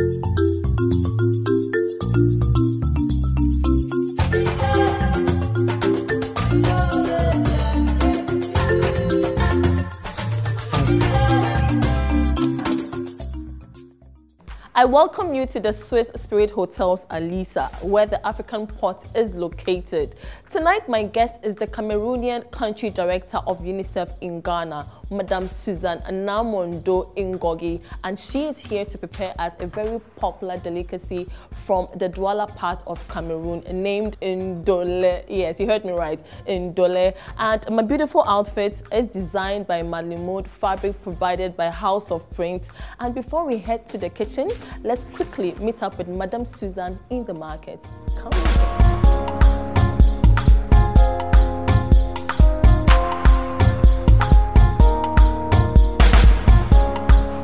I welcome you to the Swiss Spirit Hotels Alisa, where the African Pot is located. Tonight, my guest is the Cameroonian Country Director of UNICEF in Ghana, Madame Suzanne Namondo Ngongi, and she is here to prepare us a very popular delicacy from the Douala part of Cameroon named Ndole. Yes, you heard me right, Ndole. And my beautiful outfit is designed by Malimud, fabric provided by House of Prints. And before we head to the kitchen, let's quickly meet up with Madame Suzanne in the market. Come on.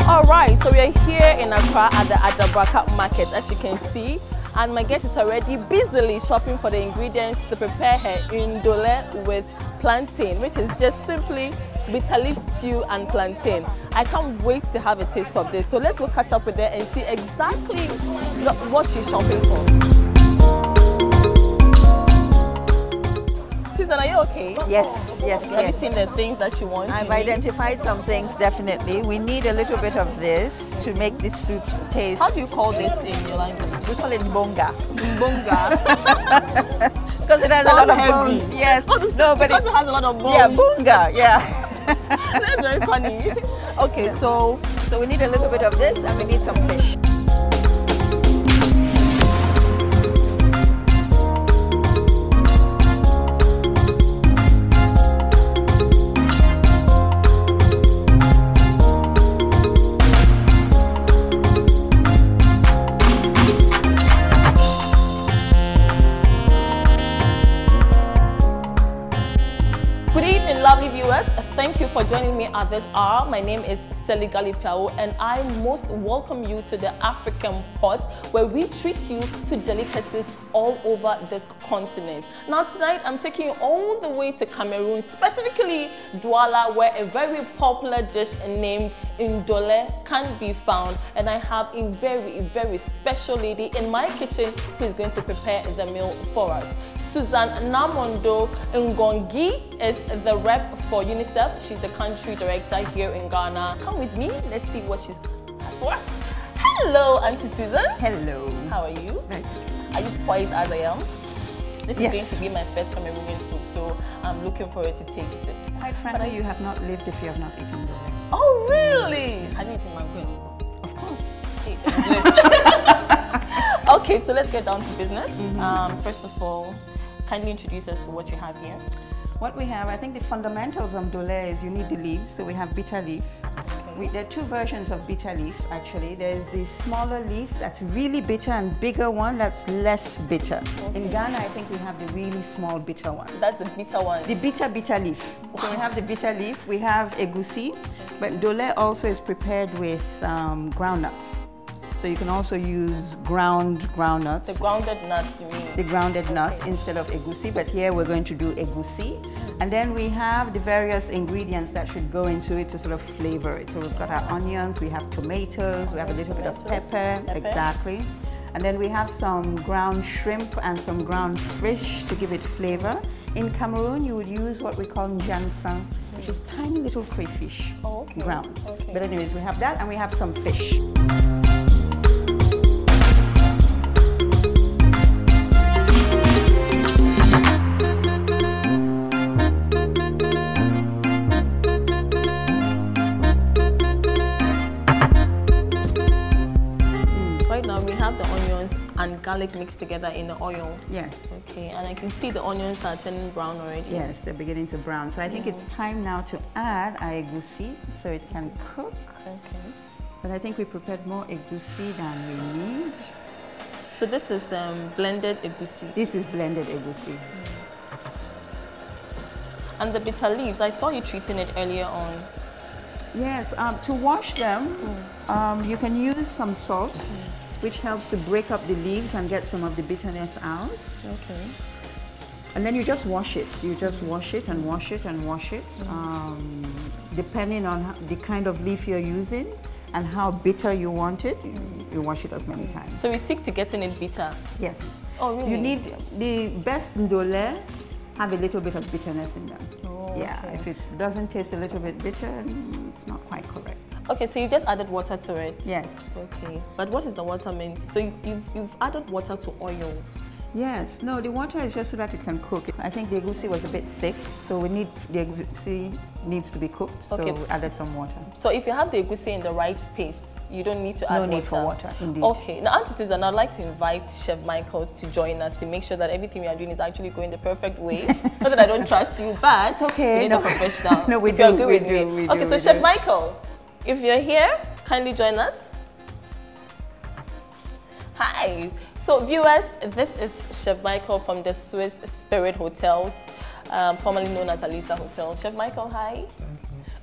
Alright, so we are here in Accra at the Adabraka market, as you can see, and my guest is already busily shopping for the ingredients to prepare her Ndole with plantain, which is just simply bitter leaf stew and plantain. I can't wait to have a taste of this. So let's go catch up with her and see exactly what she's shopping for. Susan, are you okay? Yes, yes, Have yes. you seen the things that you want? I've identified some things, definitely. We need a little bit of this to make the soup taste. How do you call this in your language? We call it mbonga. Mbonga. Because it has a lot of heavy. bones. Yes. No, but because it has a lot of bones. Yeah, bunga, yeah. That's very funny. Okay, so we need a little bit of this and we need some fish. lovely viewers, thank you for joining me at this hour. My name is Selly Galley, and I most welcome you to the African Pot, where we treat you to delicacies all over this continent. Now tonight, I'm taking you all the way to Cameroon, specifically Douala, where a very popular dish named Ndole can be found. And I have a very special lady in my kitchen who is going to prepare the meal for us. Suzanne Namondo Ngongi is the rep for UNICEF. She's the country director here in Ghana. Come with me, let's see what she's has for us. Hello, Auntie Susan. Hello. How are you? Nice. Are you quiet as I am? This is Yes. going to be my first Cameroonian food, so I'm looking forward to taste it. Quite frankly, you have not lived if you have not eaten Ndole. Oh, really? Have you eaten mango? Of course. Okay, okay, so let's get down to business. First of all, kindly introduce us to what you have here. What we have, I think the fundamentals of Ndole is you need the leaves. So we have bitter leaf. Okay. There are two versions of bitter leaf actually. There's the smaller leaf that's really bitter and bigger one that's less bitter. Okay. In Ghana, I think we have the really small bitter one. So that's the bitter one. The bitter leaf. Wow. So we have the bitter leaf, we have egusi, but Ndole also is prepared with groundnuts. So you can also use groundnuts. The grounded nuts, you mean? The grounded nuts instead of egusi, but here we're going to do egusi. And then we have the various ingredients that should go into it to sort of flavor it. So we've got our onions, we have tomatoes, we have a little bit of pepper, exactly. And then we have some ground shrimp and some ground fish to give it flavor. In Cameroon, you would use what we call njansan, which is tiny little crayfish, ground. Okay. But anyways, we have that and we have some fish. And garlic mixed together in the oil. Yes. Okay, and I can see the onions are turning brown already. Yes, they're beginning to brown. So I think it's time now to add our egusi so it can cook. Okay. But I think we prepared more egusi than we need. So this is blended egusi. This is blended egusi. And the bitter leaves, I saw you treating it earlier on. Yes, to wash them, you can use some salt, which helps to break up the leaves and get some of the bitterness out. Okay. And then you just wash it. You just wash it and wash it and wash it, depending on the kind of leaf you're using. and how bitter you want it, you wash it as many times. So we stick to getting it bitter? Yes. Oh, really? You need the best ndole have a little bit of bitterness in them. Oh, yeah, okay. if it doesn't taste a little bit bitter, it's not quite correct. Okay, so you just added water to it? Yes. Okay, but what is the water meant? So you've added water to oil? Yes, no, the water is just so that it can cook. I think the egusi was a bit thick, so the egusi needs to be cooked, okay. So we added some water. So if you have the egusi in the right paste, you don't need to add water? No need for water, indeed. Okay, now Auntie Susan, I'd like to invite Chef Michael to join us to make sure that everything we are doing is actually going the perfect way. Not that I don't trust you, but it's okay. we need a professional. No, we if do, you agree we with do, me. we okay, do, so we Chef do. Michael, if you're here, kindly join us. Hi. So viewers, this is Chef Michael from the Swiss Spirit Hotels, formerly known as Alisa Hotel. Chef Michael, hi.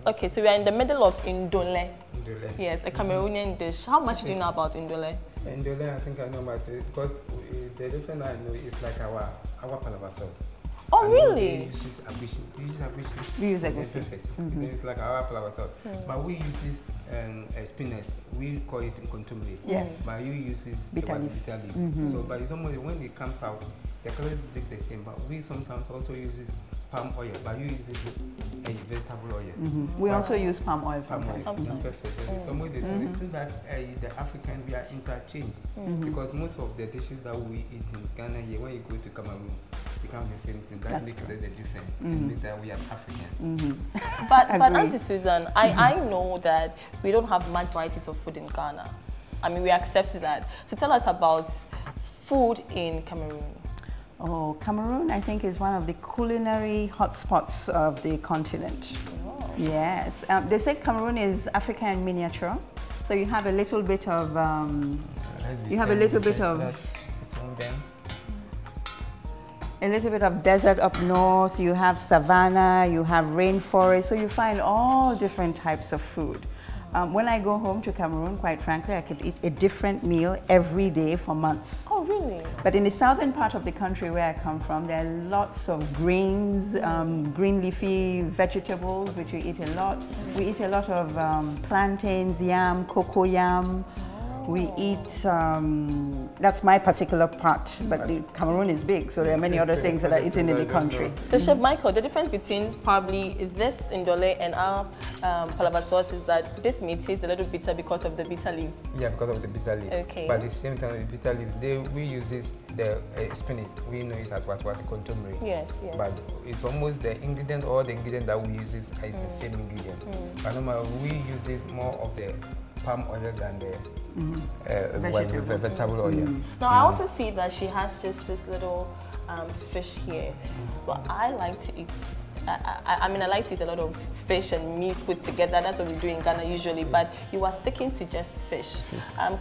Okay, so we are in the middle of Ndole. Ndole. Yes, a Cameroonian dish. How much do you know about Ndole? Ndole, I think I know about it because the difference I know is like our palava sauce. Oh, really? We use agushi. We use agushi. Perfect. It's like our palava sauce. But we use this spinach. We call it contumely. Yes. But you use this bitter leaves. So, but it's almost when it comes out, the colors look the same. But we sometimes also use this palm oil. But you use this vegetable oil. We also use palm oil Palm sometimes. oil. Perfect. Some of the reason that the African we are interchanged because most of the dishes that we eat in Ghana here, when you go to Cameroon, become the same thing. That makes the difference. It means that we are Africans. But Auntie Susan, I know that we don't have much varieties of food in Ghana. I mean, we accept that. So tell us about food in Cameroon. Oh, Cameroon, I think, is one of the culinary hotspots of the continent. Oh. Yes. They say Cameroon is Africa in miniature. So you have a little bit of, a little bit of desert up north, you have savanna, you have rainforest, so you find all different types of food. When I go home to Cameroon, quite frankly, I could eat a different meal every day for months. Oh, really? But in the southern part of the country where I come from, there are lots of greens, green leafy vegetables, which we eat a lot. We eat a lot of plantains, yam, cocoa yam. We eat, that's my particular part, but Cameroon is big, so there are many other things that are eaten in the country. So Chef Michael, the difference between probably this ndole and our palava sauce is that this meat tastes a little bitter because of the bitter leaves. Yeah, because of the bitter leaves. Okay. But at the same time, the bitter leaves, we use this, the spinach, we know it's at what contumely. Yes, yes. But it's almost the ingredient, all the ingredient that we use is the same ingredient. But normally we use this more of the palm oil than the vegetable oil. Now I also see that she has just this little fish here, but I like to eat. I mean, I like to eat a lot of fish and meat put together. That's what we do in Ghana usually. But you are sticking to just fish.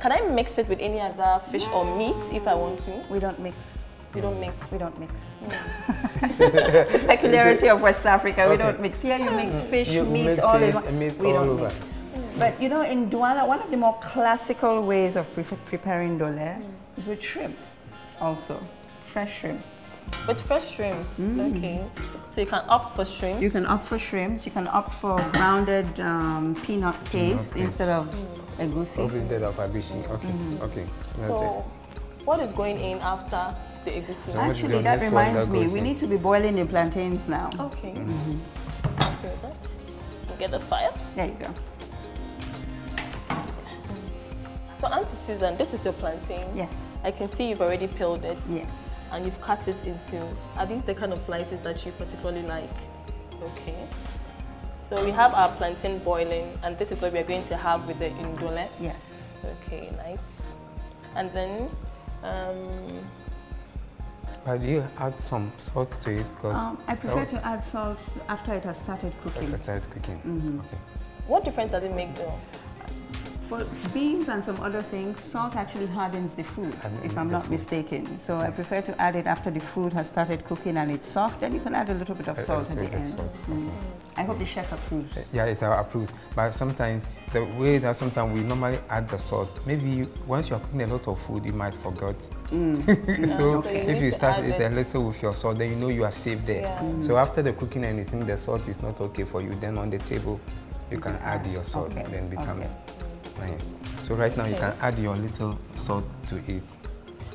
Can I mix it with any other fish or meat if I want to? We don't mix. We don't mix. We don't mix. It's a peculiarity of West Africa. We don't mix. Here you mix fish, meat, all in one. We don't mix. But you know, in Douala, one of the more classical ways of preparing dole is with shrimp also, fresh shrimp. With fresh shrimps, okay. So you can opt for shrimps? You can opt for shrimps, you can opt for grounded peanut paste instead of egusi. Instead of agushi, okay. So what is going in after the egusi? So actually, that reminds me, we need to be boiling the plantains now. Okay. Get the fire. There you go. So Auntie Susan, this is your plantain. Yes. I can see you've already peeled it. Yes. And you've cut it into, are these the kind of slices that you particularly like? Okay. So we have our plantain boiling, and this is what we're going to have with the ndole. Yes. Okay, nice. And then, but do you add some salt to it? Because I prefer to add salt after it has started cooking. After it starts cooking. Okay. What difference does it make though? For beans and some other things, salt actually hardens the food, if I'm not mistaken. So I prefer to add it after the food has started cooking and it's soft. Then you can add a little bit of salt at the end. I hope the chef approves. Yeah, it's approved. But sometimes, the way that sometimes we normally add the salt, maybe once you are cooking a lot of food, you might forget. So if you start it a little with your salt, then you know you are safe there. So after the cooking and anything, the salt is not okay for you, then on the table, you can add your salt and then it becomes nice. So right now you can add your little salt to it.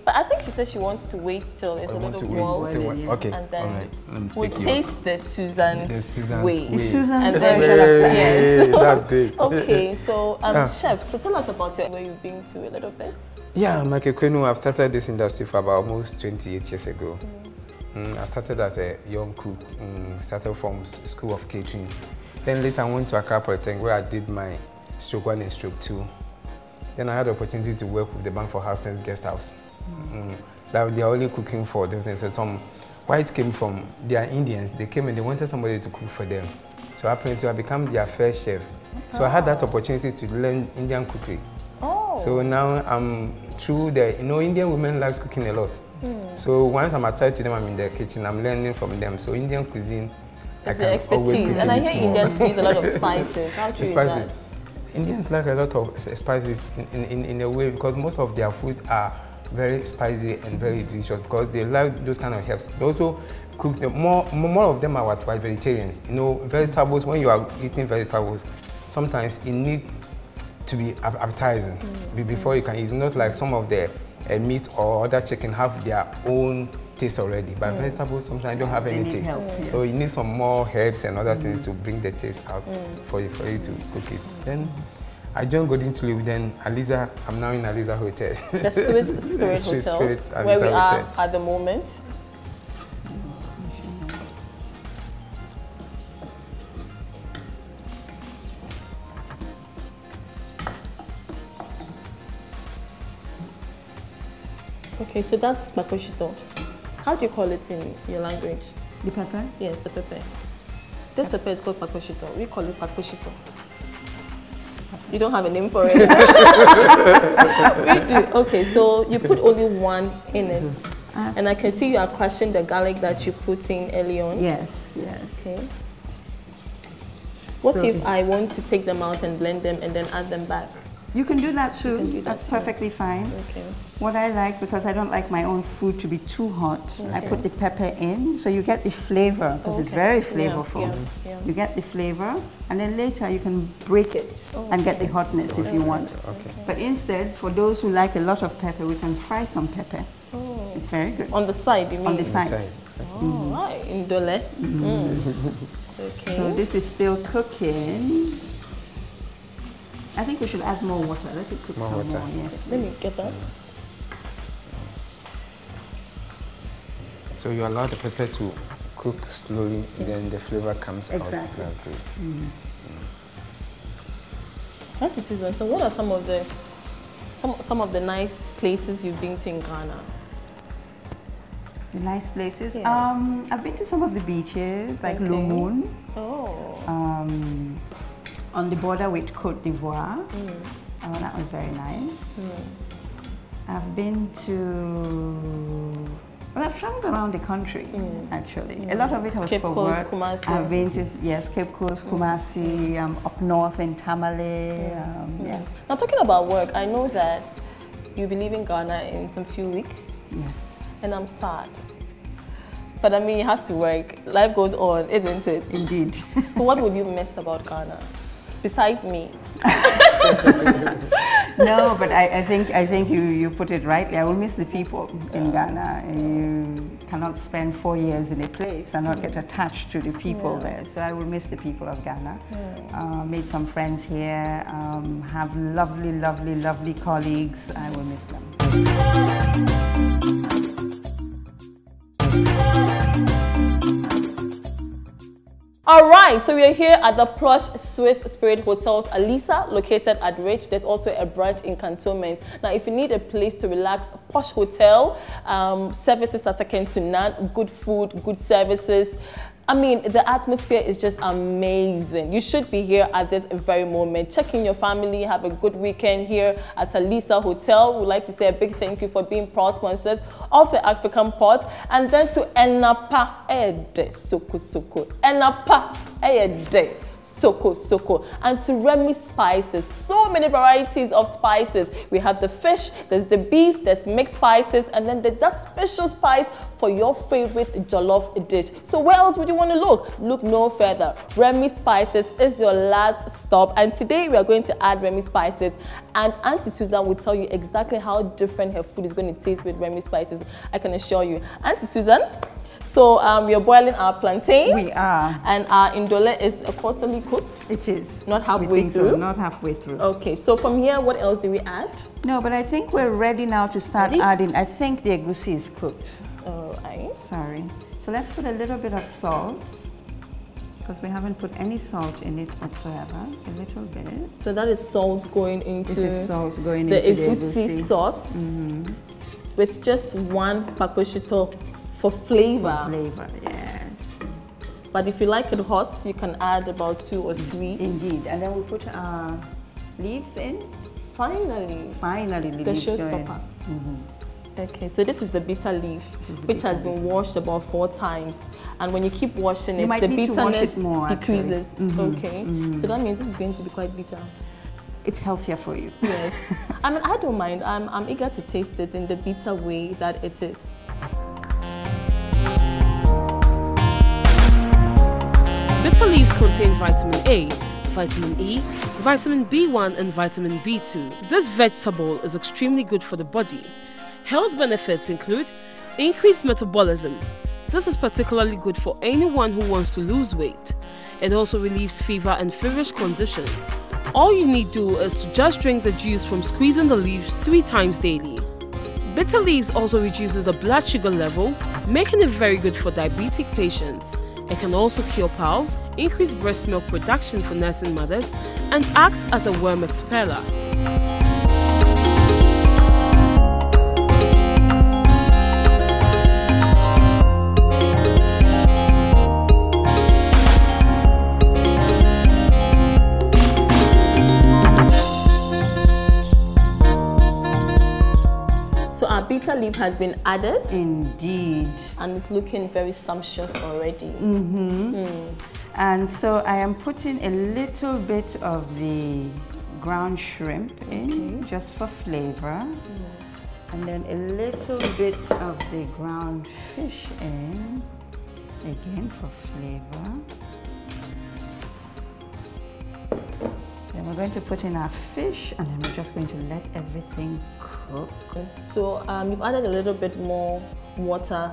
But I think she said she wants to wait till it's a little boiled. Okay, and then all right. Let me we'll take taste the Susan's way. Susan's and then yes. That's great. Okay, so chef, so tell us about where you've been to a little bit. Yeah, Makekwenu, I've started this industry for about almost 28 years ago. I started as a young cook, started from School of Catering. Then later I went to Accra Polytechnic where I did my stroke 1 and stroke 2. Then I had the opportunity to work with the Bank for Houston's guest house. That they are only cooking for them. So some whites came from, they are Indians, they came and they wanted somebody to cook for them. So I happened to have become their first chef. So I had that opportunity to learn Indian cookery. So now I'm through the, Indian women like cooking a lot. So once I'm attached to them, I'm in their kitchen, I'm learning from them. So Indian cuisine, I can always cook. And I hear Indians use a lot of spices. How true is that? Indians like a lot of spices in a way because most of their food are very spicy and very delicious because they like those kind of herbs. They also cook them, more of them are vegetarians. Vegetables, when you are eating vegetables, sometimes it needs to be appetizing before you can eat. Not like some of the meat or other chicken have their own taste already, but vegetables sometimes don't have any taste. So you need some more herbs and other things to bring the taste out for you to cook it. Then I joined Golden Tulip, then Aliza, I'm now in Aliza Hotel. The Swiss Spirit Hotel, where we are at the moment. Okay, so that's pakoshito. How do you call it in your language? The pepper? Yes, the pepper. This pepper is called pakoshito. We call it pakoshito. You don't have a name for it. We do. Okay, so you put only one in it. And I can see you are crushing the garlic that you put in early on. Yes, yes. Okay. What if I want to take them out and blend them and then add them back? You can do that too. That's perfectly fine. Okay. What I like, because I don't like my own food to be too hot, I put the pepper in, so you get the flavor, because it's very flavorful. You get the flavor, and then later you can break it and get the hotness if you want. But instead, for those who like a lot of pepper, we can fry some pepper. It's very good. On the side, you mean? On the side. Oh, right. In dole. Okay. So this is still cooking. I think we should add more water. Let it cook some more. Yes. Let me get that. So you allow the pepper to cook slowly, then the flavor comes out. That's good. That's Susan. So what are some of the nice places you've been to in Ghana? The nice places? Yeah. I've been to some of the beaches, like Lumun. On the border with Côte d'Ivoire. That was very nice. I've been to... Well, I've traveled around the country, actually. A lot of it was Cape for Coast, work. Kumasi. I've been to, Cape Coast, Kumasi, up north in Tamale, yes. Now, talking about work, I know that you'll be leaving Ghana in some few weeks. Yes. And I'm sad. But I mean, you have to work. Life goes on, isn't it? Indeed. So what would you miss about Ghana? Besides me. No, but I think you put it rightly. I will miss the people in Ghana. You cannot spend 4 years in a place and not get attached to the people there. So I will miss the people of Ghana. Made some friends here. Have lovely, lovely, lovely colleagues. I will miss them. All right, so we are here at the plush Swiss Spirit Hotels Alisa, located at Rich. There's also a branch in Cantonment. Now, if you need a place to relax, a posh hotel, services are second to none, good food, good services. I mean, the atmosphere is just amazing. You should be here at this very moment. Check in your family, have a good weekend here at Alisa Hotel. We'd like to say a big thank you for being proud sponsors of the African Pot. And then to Enapa Ede Suku Suku. Enapa Ede soko. And to Remy spices, so many varieties of spices. We have the fish, there's the beef, there's mixed spices, and then there's that special spice for your favorite jollof dish. So where else would you want to look? Look no further. Remy Spices is your last stop, and today we are going to add Remy Spices, and Auntie Susan will tell you exactly how different her food is going to taste with Remy Spices. I can assure you. Auntie Susan, so we are boiling our plantain. We are. And our indole is quarterly cooked. It is. Not halfway through. So, not halfway through. Okay, so from here, what else do we add? No, but I think we're ready now to start adding. I think the egusi is cooked. All right. Sorry. So let's put a little bit of salt, because we haven't put any salt in it whatsoever. A little bit. So that is salt going into this is salt going the into egusi sauce with just 1 pakoshuto for flavor. For flavor, yes. But if you like it hot, you can add about 2 or 3. Indeed. And then we'll put our leaves in. Finally. Finally, the showstopper. Okay, so this is the bitter leaf, which has been washed about 4 times. And when you keep washing it, the bitterness decreases. Okay, so that means this is going to be quite bitter. It's healthier for you. Yes. I mean, I don't mind. I'm eager to taste it in the bitter way that it is. Bitter leaves contain vitamin A, vitamin E, vitamin B1 and vitamin B2. This vegetable is extremely good for the body. Health benefits include increased metabolism. This is particularly good for anyone who wants to lose weight. It also relieves fever and feverish conditions. All you need to do is to just drink the juice from squeezing the leaves 3 times daily. Bitter leaves also reduces the blood sugar level, making it very good for diabetic patients. It can also cure piles, increase breast milk production for nursing mothers, and acts as a worm expeller. Our bitter leaf has been added. Indeed. And it's looking very sumptuous already. And so I am putting a little bit of the ground shrimp in, just for flavor. And then a little bit of the ground fish in, again for flavor. Then we're going to put in our fish, and then we're just going to let everything cook. So you've added a little bit more water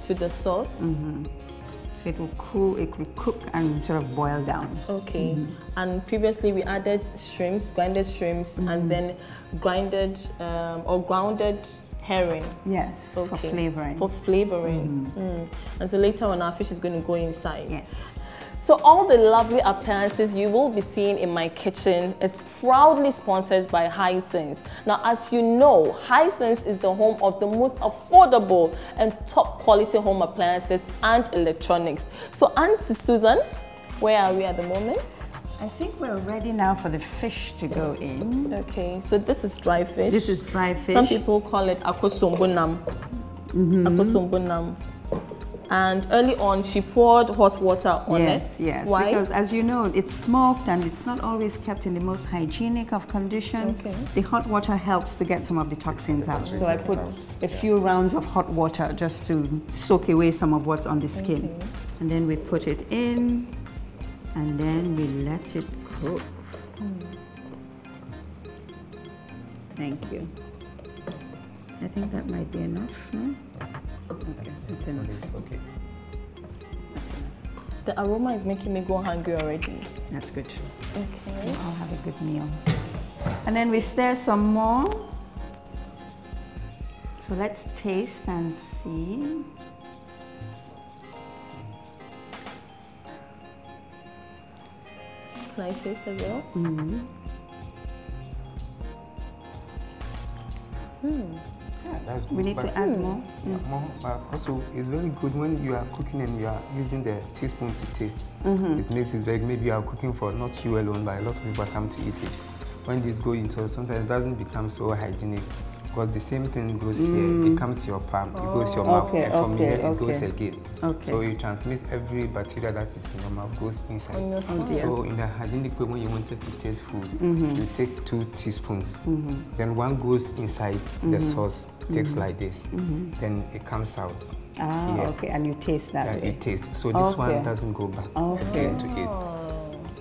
to the sauce. So it will cool, it will cook and sort of boil down. Okay. And previously we added shrimps, grinded shrimps, and then grinded or grounded herring. Yes, for flavoring. For flavoring. And so later on our fish is going to go inside. Yes. So all the lovely appliances you will be seeing in my kitchen is proudly sponsored by Hisense. Now, as you know, Hisense is the home of the most affordable and top quality home appliances and electronics. So Auntie Susan, where are we at the moment? I think we're ready now for the fish to go in. Okay, so this is dry fish. This is dry fish. Some people call it akosombonam. Akosombonam. And early on, she poured hot water on it. Yes, Why? because as you know, it's smoked and it's not always kept in the most hygienic of conditions. The hot water helps to get some of the toxins out. So I put a few rounds of hot water just to soak away some of what's on the skin. And then we put it in, and then we let it cook. Thank you. I think that might be enough, no? Okay, that's enough. Okay. The aroma is making me go hungry already. That's good. Okay. I'll have a good meal. And then we stir some more. So let's taste and see. Can I taste as well? Yeah, that's good. We need to add more. More. Also, it's very good when you are cooking and you are using the teaspoon to taste. It makes it very, maybe you are cooking for not you alone, but a lot of people come to eat it. When this go into, sometimes it doesn't become so hygienic. Because the same thing goes here. It comes to your palm, it goes to your mouth, and from here it goes again. So you transmit every bacteria that is in your mouth goes inside. So in the hygienic way, when you wanted to taste food, you take 2 teaspoons. Then one goes inside the sauce, takes like this. Then it comes out. And you taste that. Yeah, you taste. So this one doesn't go back again to eat.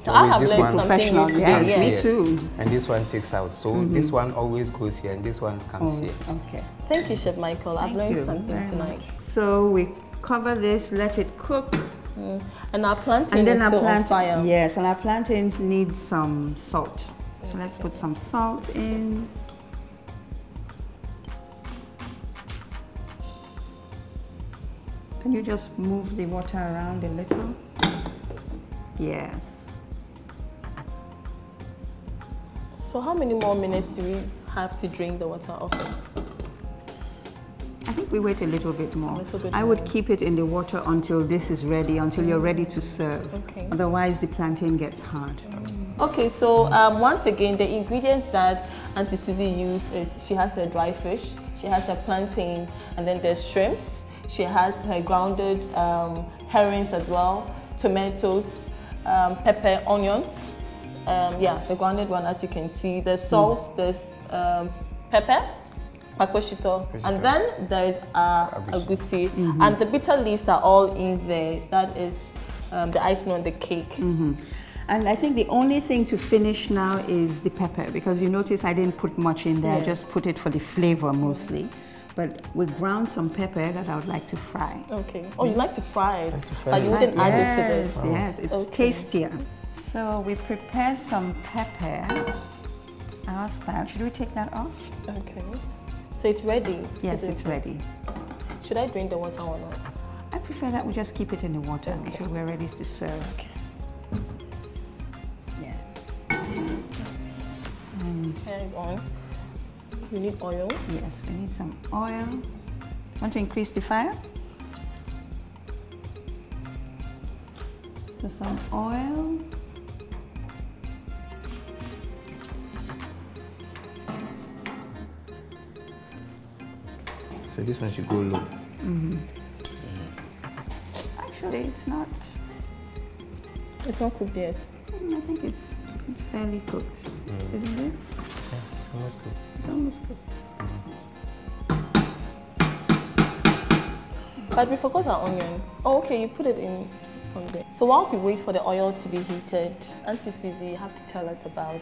So I have learned professional. Yes, me too. And this one takes out. So this one always goes here, and this one comes here. Thank you, Chef Michael. I've learned something tonight. So we cover this, let it cook. And our plantain is still on fire. Yes, and our plantains need some salt. So let's put some salt in. Can you just move the water around a little? Yes. So how many more minutes do we have to drain the water off it? I think we wait a little bit more. I would keep it in the water until this is ready, until you're ready to serve. Otherwise, the plantain gets hard. Okay, so once again, the ingredients that Auntie Susie used is she has the dry fish, she has the plantain, and then there's shrimps. She has her grounded herrings as well, tomatoes, pepper, onions. Yeah, the grounded one, as you can see. There's salt, there's pepper, pakposhito, and then there is agusi. And the bitter leaves are all in there. That is the icing on the cake. And I think the only thing to finish now is the pepper, because you notice I didn't put much in there. I just put it for the flavor mostly. But we ground some pepper that I would like to fry. Okay. Oh, you like to fry it, but you wouldn't add it to this. Yes, it's tastier. So we prepare some pepper, our style. Should we take that off? Okay. So it's ready? Yes, it's ready. Should I drain the water or not? I prefer that we just keep it in the water until we're ready to serve. Yes. Fire is on. We need oil? Yes, we need some oil. Want to increase the fire? So some oil. So this one should go low. Actually, it's not. It's not cooked yet. I think it's fairly cooked, isn't it? Yeah, it's almost cooked. It's almost cooked. But we forgot our onions. Oh, okay, you put it in on there. So whilst we wait for the oil to be heated, Auntie Susie, you have to tell us about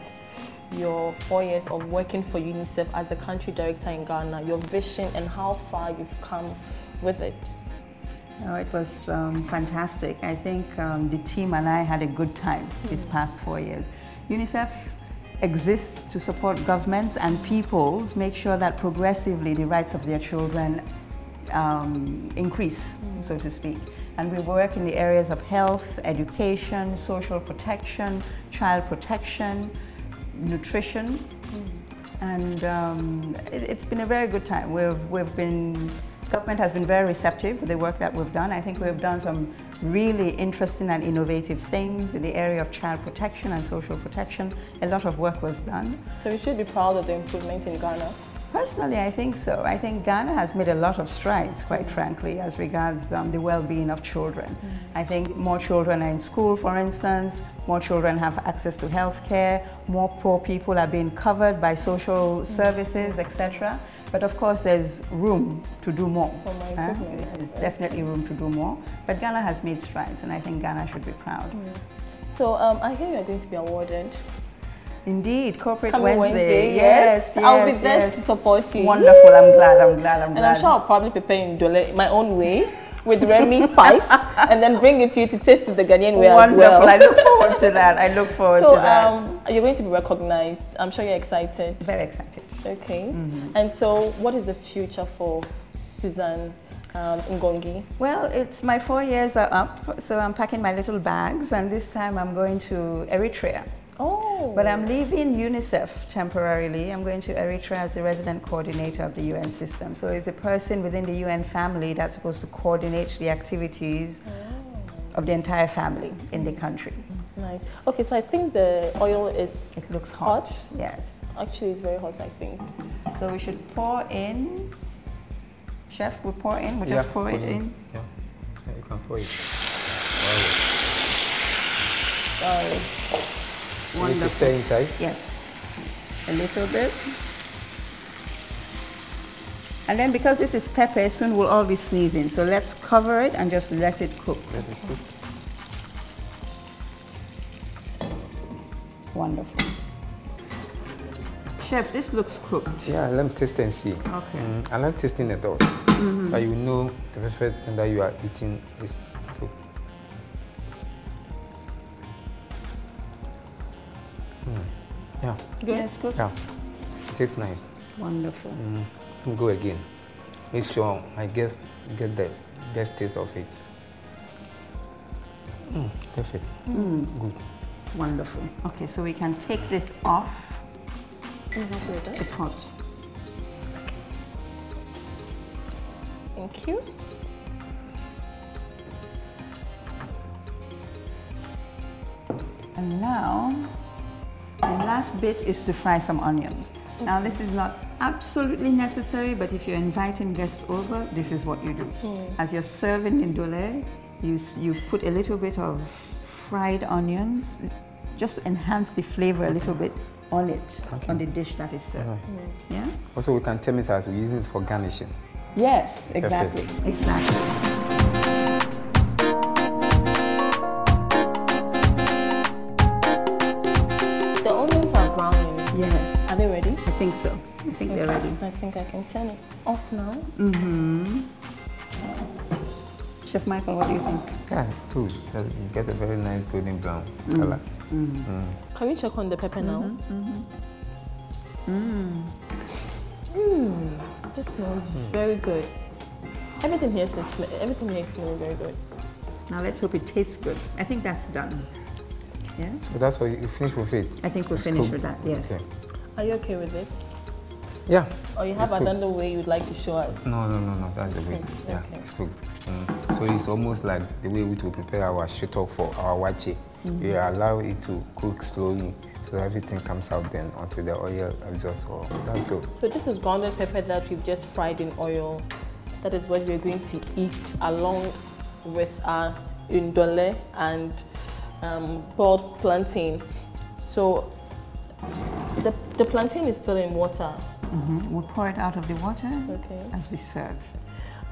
your 4 years of working for UNICEF as the country director in Ghana, your vision and how far you've come with it. Oh, it was fantastic. I think the team and I had a good time these past 4 years. UNICEF exists to support governments and peoples, make sure that progressively the rights of their children increase, so to speak. And we work in the areas of health, education, social protection, child protection, nutrition, and it's been a very good time. Government has been very receptive with the work that we've done. I think we've done some really interesting and innovative things in the area of child protection and social protection. A lot of work was done. So we should be proud of the improvement in Ghana. Personally, I think so. I think Ghana has made a lot of strides, quite frankly, as regards the well-being of children. I think more children are in school, for instance, more children have access to health care, more poor people are being covered by social services, etc. But of course, there's room to do more. There's definitely room to do more. But Ghana has made strides, and I think Ghana should be proud. So I hear you're going to be awarded. Indeed, Corporate Coming Wednesday. Yes, I'll be there to support you. Wonderful, I'm glad. And I'm sure I'll probably prepare in Dole my own way with Remy spice and then bring it to you to taste it the Ghanaian way as well. Wonderful, I look forward to that. I look forward to that. So you're going to be recognized. I'm sure you're excited. Very excited. Okay. And so what is the future for Susan Ngongi? Well, it's my 4 years are up, so I'm packing my little bags, and this time I'm going to Eritrea. Oh. But I'm leaving UNICEF temporarily. I'm going to Eritrea as the resident coordinator of the UN system. So it's a person within the UN family that's supposed to coordinate the activities of the entire family in the country. Nice. Okay, so I think the oil is... It looks hot. Yes. Actually, it's very hot, I think. So we should pour in. Chef, we pour in. We just pour it in. Yeah, you can pour it. Sorry. You need to stir inside? Yes. A little bit. And then because this is pepper, soon we'll all be sneezing. So let's cover it and just let it cook. Let it cook. Wonderful. Chef, this looks cooked. Yeah, let me taste and see. Okay. I like tasting the dot. So you know the perfect thing that you are eating is cooked. Yeah. Good. Yeah, it's cooked. Yeah. It tastes nice. Wonderful. Go again. Make sure my guests get the best taste of it. Perfect. Good. Wonderful. Okay, so we can take this off. It's hot. Thank you. And now, the last bit is to fry some onions. Now, this is not absolutely necessary, but if you're inviting guests over, this is what you do. As you're serving indole, you put a little bit of fried onions, just to enhance the flavor a little bit on it, on the dish that is served. Yeah? Also, we can term it as we're using it for garnishing. Yes, exactly. Perfect. Exactly. The onions are browning. Yes. Are they ready? I think so. I think they're ready. So I think I can turn it off now. Chef Michael, what do you think? Yeah, good. You get a very nice golden brown color. Can we check on the pepper now? This smells very good. Everything here is smelling very good. Now let's hope it tastes good. I think that's done. Yeah? So that's all you finish with it? I think we're It's finished cooked. with that, yes. Okay. Are you okay with it? Yeah. Or you have it's another way you'd like to show us? No, that's the way. Yeah, Okay. it's cooked. So it's almost like the way we prepare our shoto for our wache. You allow it to cook slowly so that everything comes out then until the oil absorbs all. That's good. So this is grounded pepper that we've just fried in oil. That is what we're going to eat along with our indole and boiled plantain. So the plantain is still in water. We'll pour it out of the water as we serve.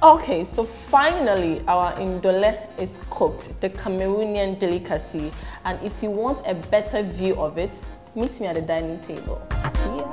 Okay, so finally our indole is cooked, the Cameroonian delicacy. And if you want a better view of it, meet me at the dining table. See ya.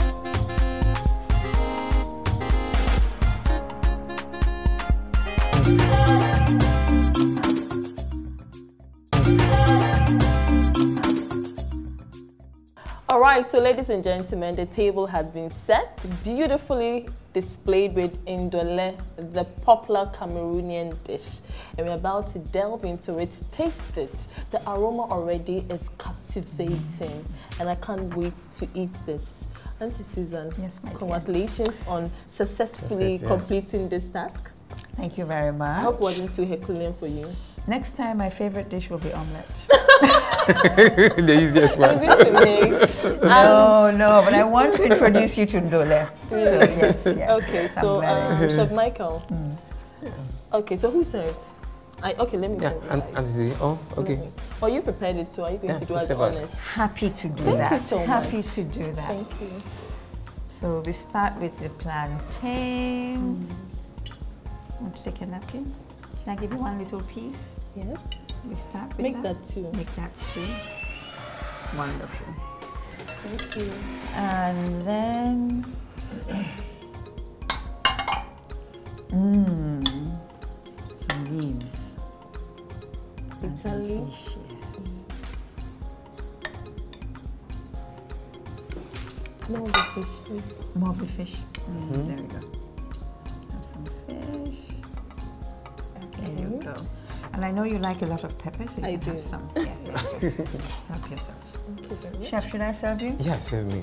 All right, so ladies and gentlemen, the table has been set, beautifully displayed with indole, the popular Cameroonian dish. And we're about to delve into it, taste it. The aroma already is captivating, and I can't wait to eat this. Auntie Susan, yes, my dear. Congratulations on successfully completing this task. Thank you very much. I hope it wasn't too Herculean for you. Next time, my favorite dish will be omelette. The easiest one. Easy to make. No, but I want to introduce you to ndole. Really? So, yes. Okay, so Chef Michael. Okay, so who serves? Okay, let me serve it. Okay. Oh, you prepared it, so are you going to do as honest? Happy to do Thank that. you so Happy much. to do that. Thank you. So we start with the plantain. Want to take a napkin? Can I give you one little piece? Yes. We start with Make that two. Make that two. Wonderful. Thank you. And then, some leaves. Italy. Fish, yes. More of the fish, please. More of the fish. There we go. Have some fish. There you go. And I know you like a lot of peppers, so you can have some. Yeah, there you go. Help yourself. Thank you very much. Chef, should I serve you? Yeah, serve me.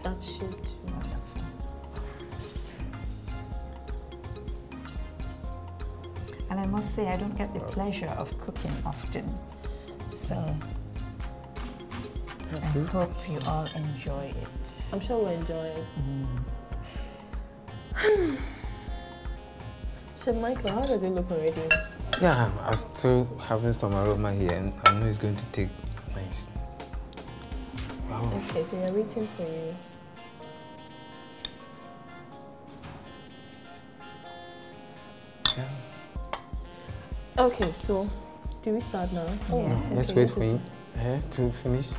That should. Wonderful. And I must say, I don't get the pleasure of cooking often. So I hope you all enjoy it. I'm sure we'll enjoy it. Chef Michael, how does it look already? Yeah, I'm still having some aroma here, and I know it's going to take nice. Wow. Okay, so we're waiting for you. Yeah. Okay, so do we start now? Oh, yeah. Let's wait for you to finish.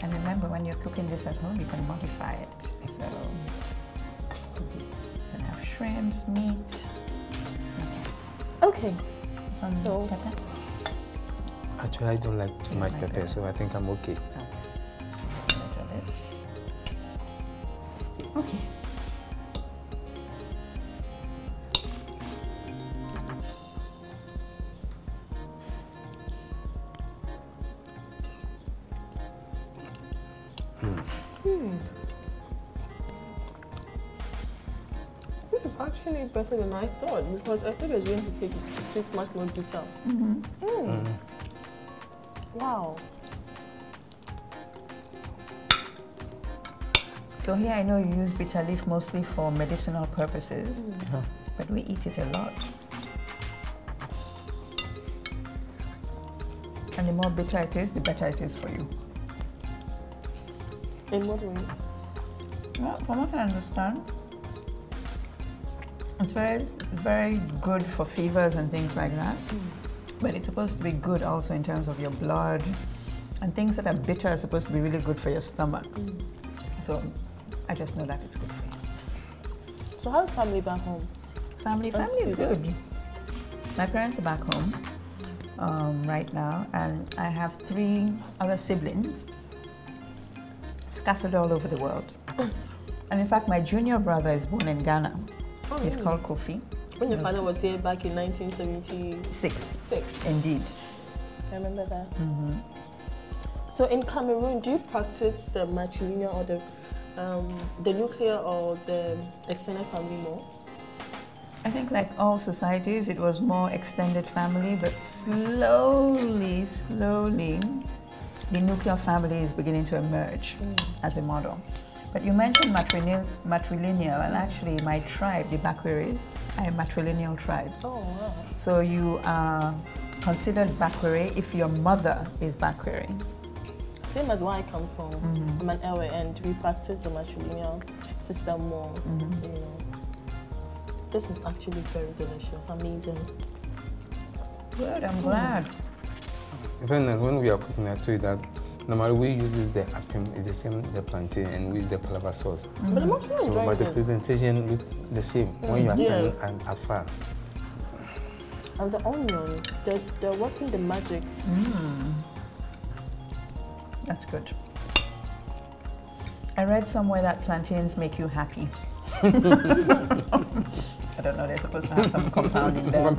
And remember, when you're cooking this at home, you can modify it. So you can have shrimps, meat. Okay. Some pepper. Actually, I don't like too much pepper, so I think I'm okay. Okay. This is actually better than I thought because I thought it was going to take much more bitter. Wow. So here I know you use bitter leaf mostly for medicinal purposes, but we eat it a lot. And the more bitter it is, the better it is for you. In what ways? Well, from what I understand, it's very, very good for fevers and things like that. But it's supposed to be good also in terms of your blood. And things that are bitter are supposed to be really good for your stomach. So I just know that it's good for you. So how's family back home? Family is good. My parents are back home right now, and I have 3 other siblings scattered all over the world. And in fact, my junior brother is born in Ghana. Oh, He's called Kofi. When your father was here back in 1976? Indeed. I remember that. So in Cameroon, do you practice the matrilineal or the nuclear or the extended family more? I think like all societies, it was more extended family, but slowly, the nuclear family is beginning to emerge as a model. But you mentioned matrilineal, and actually my tribe, the Bakweris, are a matrilineal tribe. Oh, wow. So you are considered Bakweri if your mother is Bakweri. Same as where I come from. I'm an Ewe, and we practice the matrilineal system more. You know. This is actually very delicious, amazing. Good, I'm glad. Even when we are cooking, I told you that normally we use the apim, it's the same the plantain, and we use the palava sauce. But I'm actually enjoying but the presentation looks the same when you are standing as far. And the onions, they're working the magic. That's good. I read somewhere that plantains make you happy. I don't know, they're supposed to have some compound in there.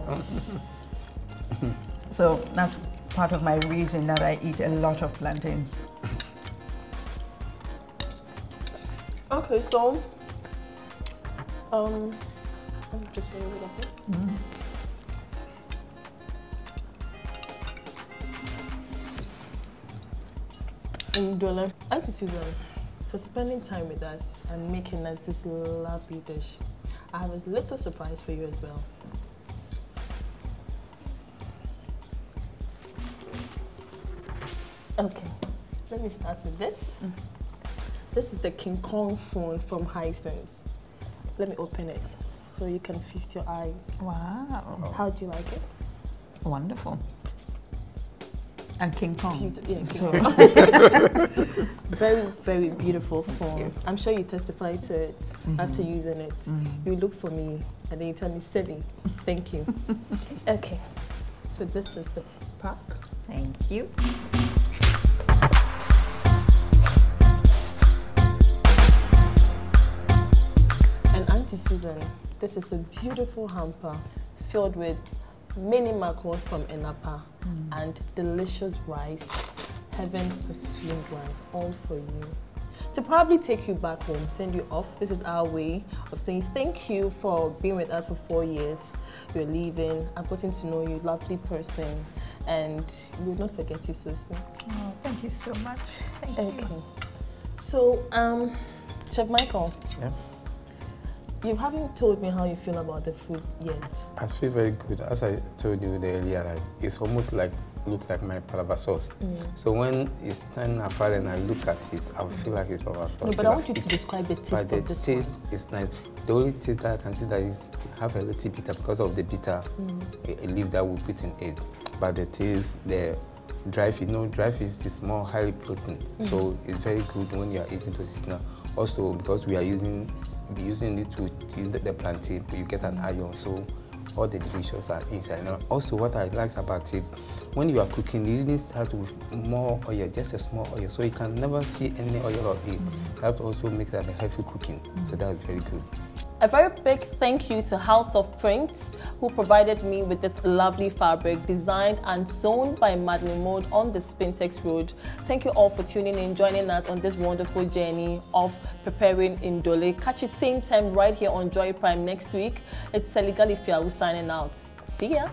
So that's part of my reason that I eat a lot of plantains. Okay, so I'm just a little bit of it. Ndola, Auntie Susan, for spending time with us and making us this lovely dish. I have a little surprise for you as well. Okay, let me start with this. This is the King Kong phone from Hisense. Let me open it so you can feast your eyes. Wow. How do you like it? Wonderful. And King Kong. Yeah, King Kong. Very, very beautiful phone. I'm sure you testify to it after using it. You look for me and then you tell me, Selly, thank you. Okay, so this is the pack. Thank you. And Auntie Susan, this is a beautiful hamper filled with mini macros from Enapa and delicious rice, heaven perfumed rice, all for you. to probably take you back home, send you off. This is our way of saying thank you for being with us for 4 years. You're leaving. I've gotten to know you, lovely person, and we will not forget you so soon. Oh, thank you so much. Thank you. So, Chef Michael. Yeah. You haven't told me how you feel about the food yet. I feel very good. As I told you earlier, like, it's almost like looks like my palava sauce. So when it's turned apart and I look at it, I feel like it's palava sauce. No, but I want you to describe the taste of this one. The taste is nice. The only taste that I can see that is have a little bitter because of the bitter leaf that we put in it. But the taste, the dry fish, dry fish is more highly protein. So it's very good when you are eating those now. Also, because we are using it to use the plantain, you get an iron. So all the delicious are inside. Now, also what I like about it, when you are cooking, you really start with more oil, just a small oil, so you can never see any oil on it. That also makes it a healthy cooking, so that's very good. A very big thank you to House of Prints, who provided me with this lovely fabric designed and sewn by Madeline Mode on the Spintex Road. Thank you all for tuning in, joining us on this wonderful journey of preparing Ndole. Catch you same time right here on JoyPrime next week. It's Selly Galley signing out. See ya.